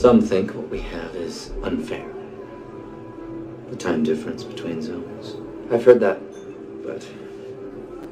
Some think what we have is unfair. The time difference between zones. I've heard that, but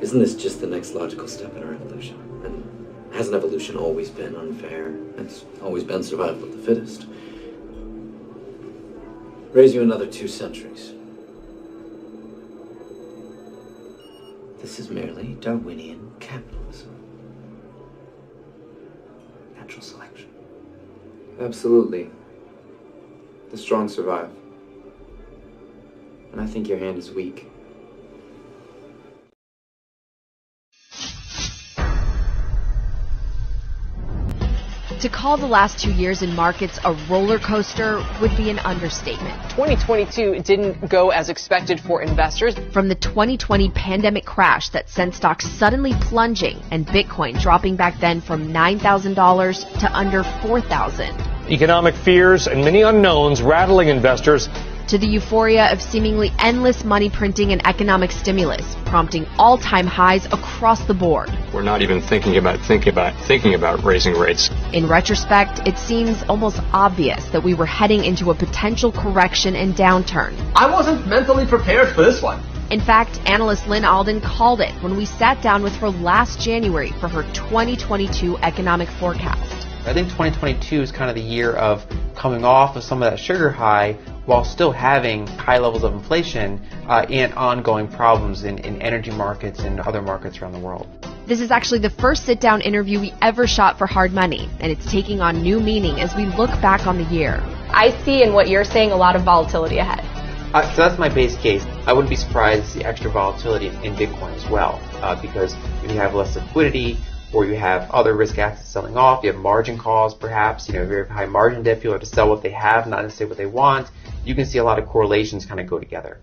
isn't this just the next logical step in our evolution? And hasn't evolution always been unfair? It's always been survival of the fittest. Raise you another 2 centuries. This is merely Darwinian capitalism. Natural selection. Absolutely. The strong survive. And I think your hand is weak. To call the last 2 years in markets a roller coaster would be an understatement. 2022 didn't go as expected for investors. From the 2020 pandemic crash that sent stocks suddenly plunging and Bitcoin dropping back then from $9,000 to under $4,000. Economic fears and many unknowns rattling investors. To the euphoria of seemingly endless money printing and economic stimulus, prompting all-time highs across the board. We're not even thinking about raising rates. In retrospect, it seems almost obvious that we were heading into a potential correction and downturn. I wasn't mentally prepared for this one. In fact, analyst Lynn Alden called it when we sat down with her last January for her 2022 economic forecast. I think 2022 is kind of the year of coming off of some of that sugar high while still having high levels of inflation and ongoing problems in energy markets and other markets around the world. This is actually the first sit-down interview we ever shot for Hard Money, and it's taking on new meaning as we look back on the year. I see in what you're saying a lot of volatility ahead. So that's my base case. I wouldn't be surprised to see extra volatility in Bitcoin as well, because if you have less liquidity, or you have other risk assets selling off, you have margin calls perhaps, very high margin debt, people have to sell what they have, not necessarily what they want. You can see a lot of correlations kind of go together.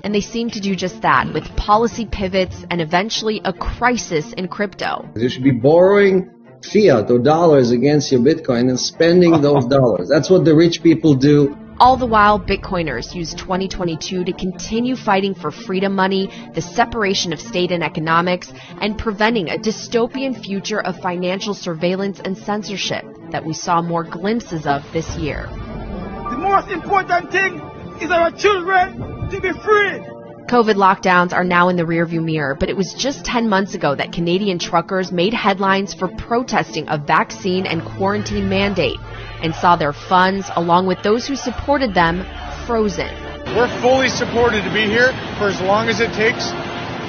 And they seem to do just that, with policy pivots and eventually a crisis in crypto. You should be borrowing fiat or dollars against your Bitcoin and spending those dollars. That's what the rich people do. All the while, Bitcoiners use 2022 to continue fighting for freedom money, the separation of state and economics, and preventing a dystopian future of financial surveillance and censorship that we saw more glimpses of this year. The most important thing is our children to be free. COVID lockdowns are now in the rearview mirror, but it was just 10 months ago that Canadian truckers made headlines for protesting a vaccine and quarantine mandate and saw their funds, along with those who supported them, frozen. We're fully supported to be here for as long as it takes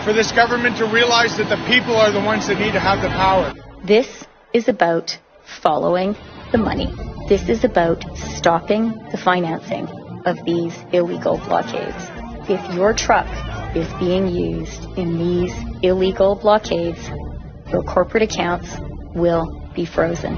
for this government to realize that the people are the ones that need to have the power. This is about following the money. This is about stopping the financing of these illegal blockades. If your truck is being used in these illegal blockades, your corporate accounts will be frozen.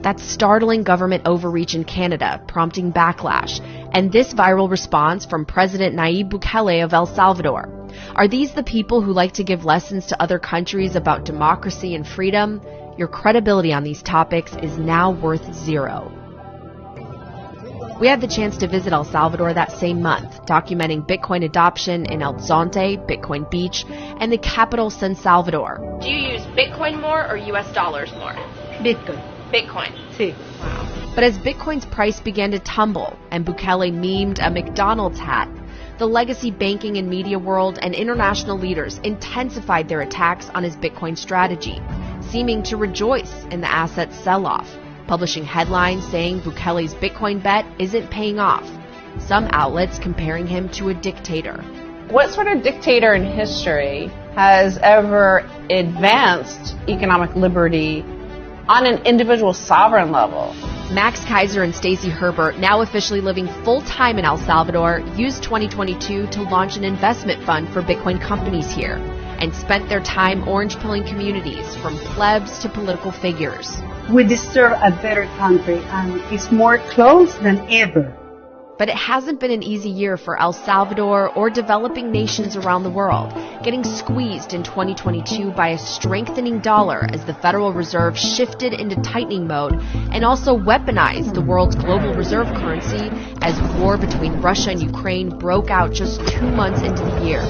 That's startling government overreach in Canada, prompting backlash, and this viral response from President Nayib Bukele of El Salvador. Are these the people who like to give lessons to other countries about democracy and freedom? Your credibility on these topics is now worth zero. We had the chance to visit El Salvador that same month, documenting Bitcoin adoption in El Zonte, Bitcoin Beach, and the capital San Salvador. Do you use Bitcoin more or US dollars more? Bitcoin. Bitcoin. Sí. Wow. But as Bitcoin's price began to tumble and Bukele memed a McDonald's hat, the legacy banking and media world and international leaders intensified their attacks on his Bitcoin strategy, seeming to rejoice in the asset's sell-off, publishing headlines saying Bukele's Bitcoin bet isn't paying off, some outlets comparing him to a dictator. What sort of dictator in history has ever advanced economic liberty on an individual sovereign level? Max Kaiser and Stacey Herbert, now officially living full-time in El Salvador, used 2022 to launch an investment fund for Bitcoin companies here and spent their time orange-pilling communities from plebs to political figures. We deserve a better country, and it's more close than ever. But it hasn't been an easy year for El Salvador or developing nations around the world, getting squeezed in 2022 by a strengthening dollar as the Federal Reserve shifted into tightening mode and also weaponized the world's global reserve currency as war between Russia and Ukraine broke out just 2 months into the year.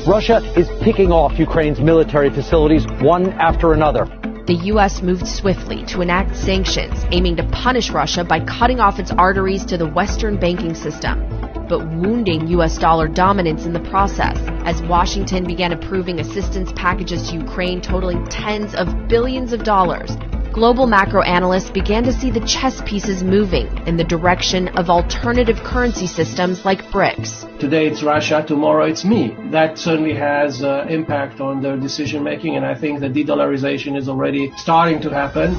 Russia is picking off Ukraine's military facilities one after another. the U.S. moved swiftly to enact sanctions aiming to punish Russia by cutting off its arteries to the Western banking system, but wounding U.S. dollar dominance in the process as Washington began approving assistance packages to Ukraine totaling tens of billions of dollars. Global macro analysts began to see the chess pieces moving in the direction of alternative currency systems like BRICS. Today it's Russia, tomorrow it's me. That certainly has impact on their decision making, and I think that de-dollarization is already starting to happen.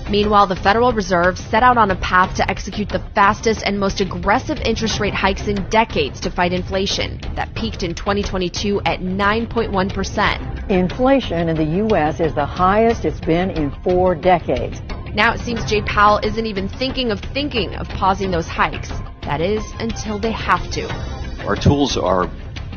Meanwhile, the Federal Reserve set out on a path to execute the fastest and most aggressive interest rate hikes in decades to fight inflation that peaked in 2022 at 9.1%. Inflation in the U.S. is the highest it's been in 4 decades. Now it seems Jay Powell isn't even thinking of pausing those hikes. That is, until they have to. Our tools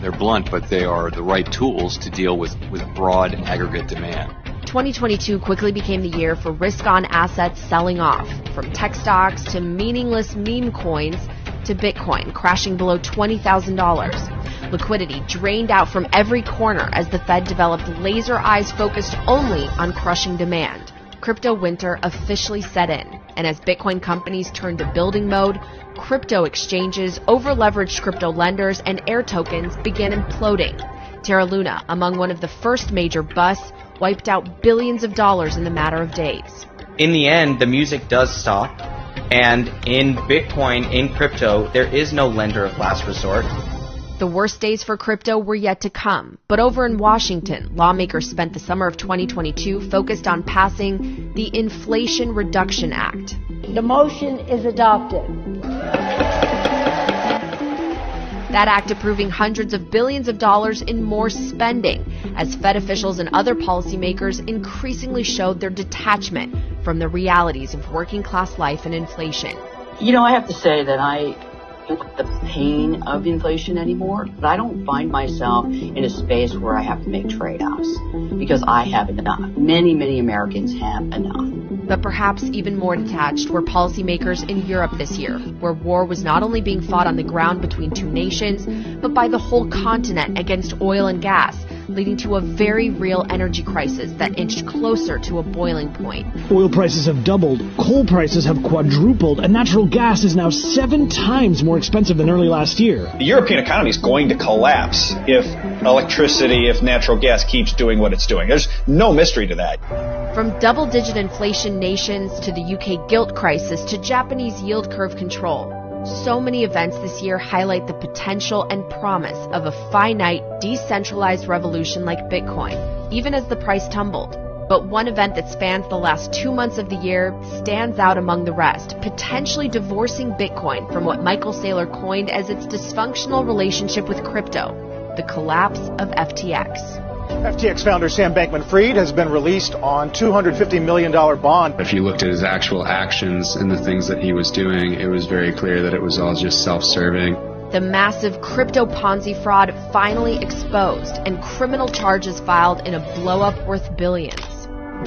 they're blunt, but they are the right tools to deal with broad aggregate demand. 2022 quickly became the year for risk-on assets selling off, from tech stocks to meaningless meme coins to Bitcoin crashing below $20,000. Liquidity drained out from every corner as the Fed developed laser eyes focused only on crushing demand. Crypto winter officially set in, and as Bitcoin companies turned to building mode, crypto exchanges, over-leveraged crypto lenders, and air tokens began imploding. Terra Luna, among one of the first major busts, wiped out billions of dollars in the matter of days. In the end, the music does stop, and in Bitcoin, in crypto, there is no lender of last resort. The worst days for crypto were yet to come, but over in Washington, lawmakers spent the summer of 2022 focused on passing the Inflation Reduction Act. The motion is adopted. That act approving hundreds of billions of dollars in more spending, as Fed officials and other policymakers increasingly showed their detachment from the realities of working class life and inflation. You know, I have to say that I don't feel the pain of inflation anymore, but I don't find myself in a space where I have to make trade-offs because I have enough. Many Americans have enough. But perhaps even more detached were policymakers in Europe this year, where war was not only being fought on the ground between two nations, but by the whole continent against oil and gas, leading to a very real energy crisis that inched closer to a boiling point. Oil prices have doubled, coal prices have quadrupled, and natural gas is now 7 times more expensive than early last year. The European economy is going to collapse if natural gas keeps doing what it's doing. There's no mystery to that. From double-digit inflation nations to the UK gilt crisis to Japanese yield curve control, so many events this year highlight the potential and promise of a finite, decentralized revolution like Bitcoin, even as the price tumbled. But one event that spans the last 2 months of the year stands out among the rest, potentially divorcing Bitcoin from what Michael Saylor coined as its dysfunctional relationship with crypto, the collapse of FTX. FTX founder Sam Bankman-Fried has been released on $250 million bond. If you looked at his actual actions and the things that he was doing, it was very clear that it was all just self-serving. The massive crypto Ponzi fraud finally exposed and criminal charges filed in a blow-up worth billions.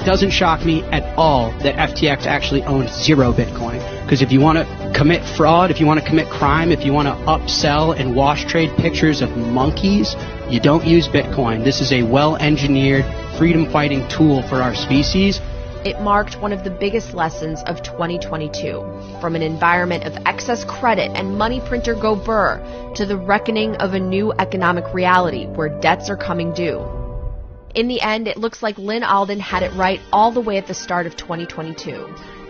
It doesn't shock me at all that FTX actually owns 0 Bitcoin. Because if you want to commit fraud, if you want to commit crime, if you want to upsell and wash trade pictures of monkeys, you don't use Bitcoin. This is a well-engineered, freedom-fighting tool for our species. It marked one of the biggest lessons of 2022, from an environment of excess credit and money printer go burr to the reckoning of a new economic reality where debts are coming due. In the end, it looks like Lynn Alden had it right all the way at the start of 2022.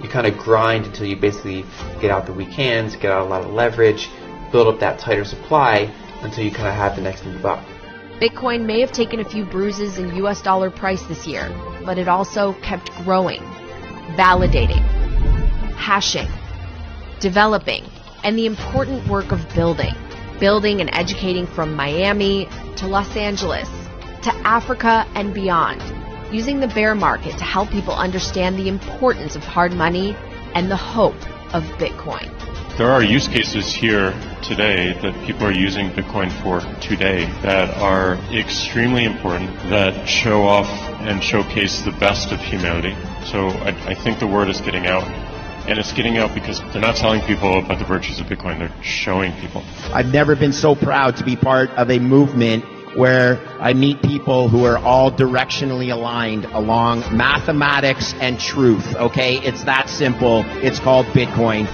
You kind of grind until you basically get out the weak hands, get out a lot of leverage, build up that tighter supply until you kind of have the next move up. Bitcoin may have taken a few bruises in US dollar price this year, but it also kept growing, validating, hashing, developing, and the important work of building and educating from Miami to Los Angeles to Africa and beyond, using the bear market to help people understand the importance of hard money and the hope of Bitcoin. There are use cases here today that people are using Bitcoin for today that are extremely important, that show off and showcase the best of humanity. So I think the word is getting out. And it's getting out because they're not telling people about the virtues of Bitcoin, they're showing people. I've never been so proud to be part of a movement where I meet people who are all directionally aligned along mathematics and truth, okay? It's that simple. It's called Bitcoin.